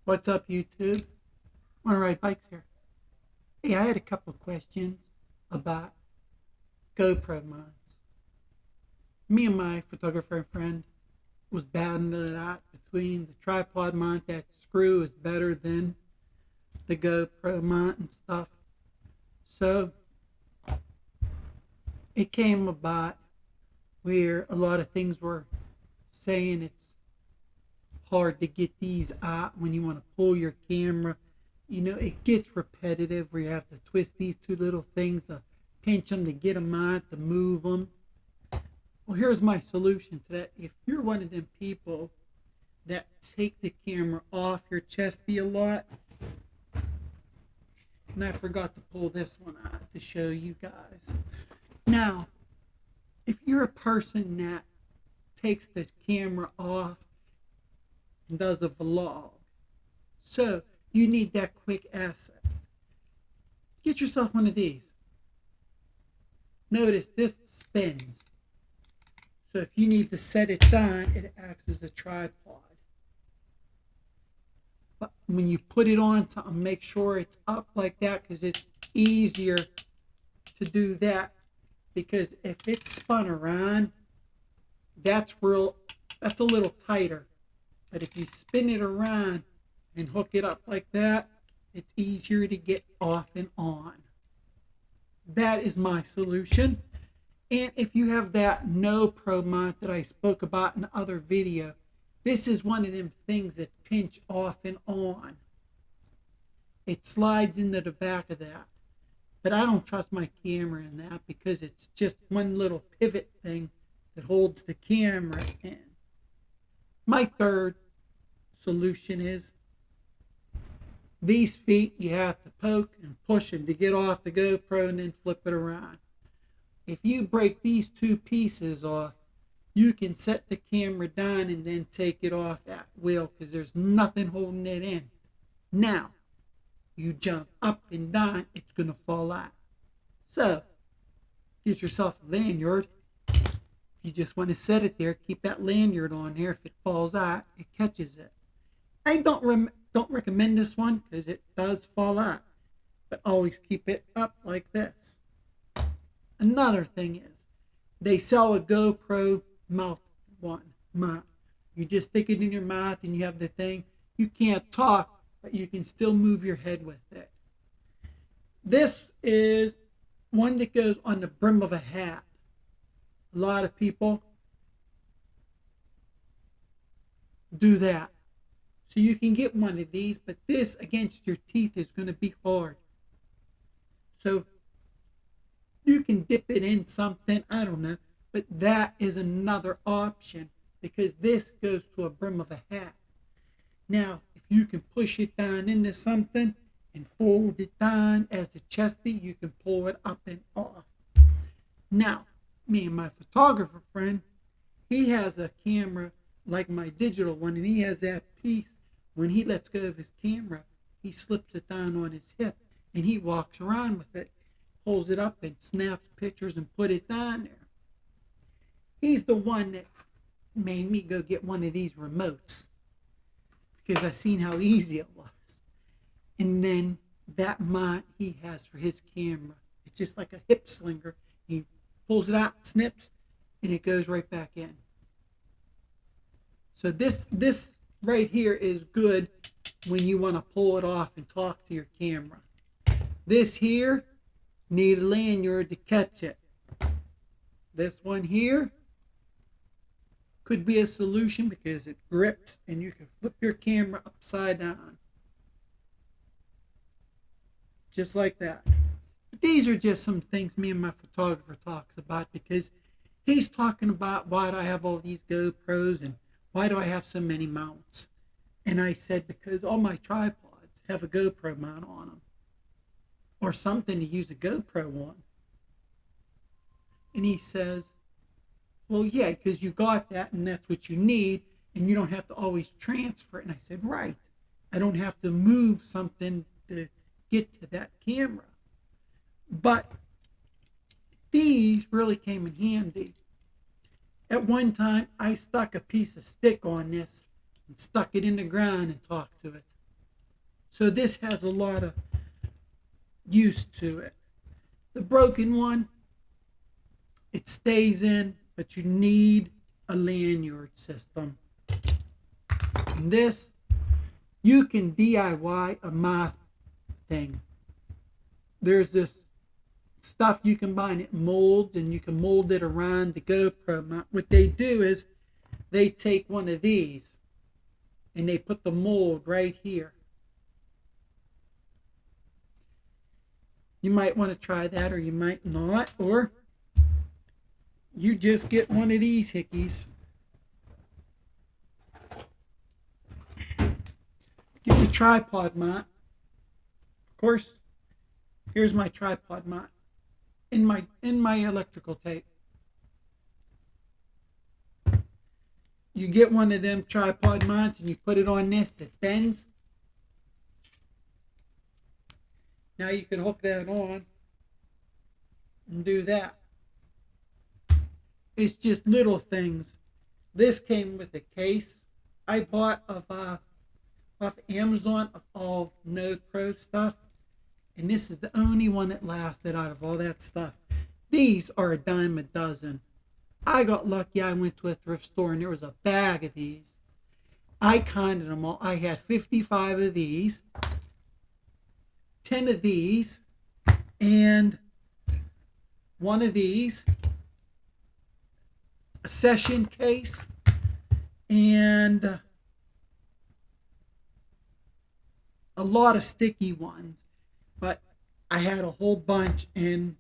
What's up, YouTube? Want to ride bikes here? Hey, I had a couple of questions about GoPro mounts. Me and my photographer friend was battling it out between the tripod mount that screw is better than the GoPro mount and stuff. So it came about where a lot of things were saying it's hard to get these out when you want to pull your camera. It gets repetitive where you have to twist these two little things to pinch them to get them out, to move them. Well, here's my solution to that. If you're one of them people that take the camera off your chesty a lot, and I forgot to pull this one out to show you guys. Now, if you're a person that takes the camera off and does a vlog, so you need that quick asset, get yourself one of these. Notice this spins. So if you need to set it down, it acts as a tripod. But when you put it on something, make sure it's up like that, because it's easier to do that. Because if it's spun around, that's a little tighter. But if you spin it around and hook it up like that, it's easier to get off and on. That is my solution. And if you have that GoPro mount that I spoke about in the other video, this is one of them things that pinch off and on. It slides into the back of that. But I don't trust my camera in that, because it's just one little pivot thing that holds the camera in. My third solution is these feet you have to poke and push them to get off the GoPro and then flip it around. If you break these two pieces off, you can set the camera down and then take it off at will, because there's nothing holding it in. Now, you jump up and down, it's going to fall out. So, get yourself a lanyard. If you just want to set it there, keep that lanyard on there. If it falls out, it catches it. I don't recommend this one because it does fall out, but always keep it up like this. Another thing is, they sell a GoPro mount. You just stick it in your mouth and you have the thing. You can't talk, but you can still move your head with it. This is one that goes on the brim of a hat. A lot of people do that. So you can get one of these, but this against your teeth is going to be hard. So you can dip it in something, I don't know, but that is another option, because this goes to a brim of a hat. Now, if you can push it down into something and fold it down as a chesty, you can pull it up and off. Now, me and my photographer friend, he has a camera like my digital one, and he has that piece. When he lets go of his camera, he slips it down on his hip and he walks around with it, pulls it up and snaps pictures and put it down there. He's the one that made me go get one of these remotes, because I seen how easy it was. And then that mount he has for his camera, it's just like a hip slinger. He pulls it out, snips, and it goes right back in. So this right here is good when you want to pull it off and talk to your camera. This here, need a lanyard to catch it. This one here could be a solution because it grips and you can flip your camera upside down. Just like that. But these are just some things me and my photographer talks about, because he's talking about why do I have all these GoPros and why do I have so many mounts? And I said, because all my tripods have a GoPro mount on them, or something to use a GoPro on. And he says, well, yeah, because you got that and that's what you need, and you don't have to always transfer it. And I said, right. I don't have to move something to get to that camera. But these really came in handy. At one time, I stuck a piece of stick on this and stuck it in the ground and talked to it. So this has a lot of use to it. The broken one, it stays in, but you need a lanyard system. And this, you can DIY a moth thing. There's this stuff you can buy and it molds, and you can mold it around the GoPro mount. What they do is they take one of these and they put the mold right here. You might want to try that, or you might not, or you just get one of these hickeys. Get the tripod mount. Of course, here's my tripod mount in my electrical tape. You get one of them tripod mounts and you put it on this that bends. Now you can hook that on and do that. It's just little things. This came with a case I bought off Amazon of all Node Pro stuff. And this is the only one that lasted out of all that stuff. These are a dime a dozen. I got lucky. I went to a thrift store and there was a bag of these. I counted them all. I had 55 of these, 10 of these, and one of these, a session case, and a lot of sticky ones. But I had a whole bunch and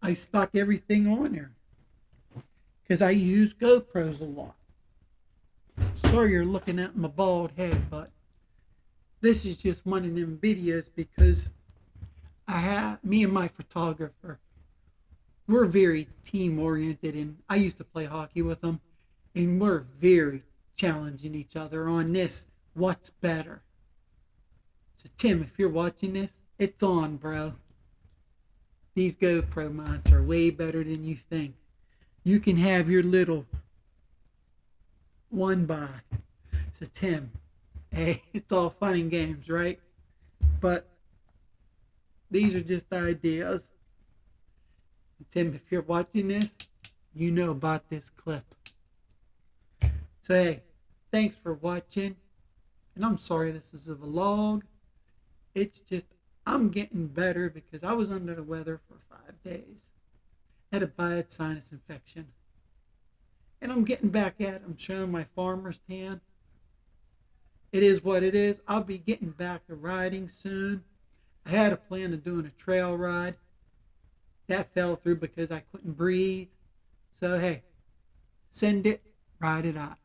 I stuck everything on there because I use GoPros a lot. Sorry you're looking at my bald head, but this is just one of them videos because me and my photographer, we're very team oriented, and I used to play hockey with him, and we're very challenging each other on this. What's better? So Tim, if you're watching this, it's on, bro. These GoPro mounts are way better than you think. You can have your little one by. So Tim, hey, it's all fun and games, right? But these are just ideas. Tim, if you're watching this, you know about this clip. So hey, thanks for watching. And I'm sorry this is a vlog. It's just, I'm getting better because I was under the weather for 5 days. Had a bad sinus infection. And I'm getting back at it. I'm showing my farmer's tan. It is what it is. I'll be getting back to riding soon. I had a plan of doing a trail ride. That fell through because I couldn't breathe. So hey, send it, ride it out.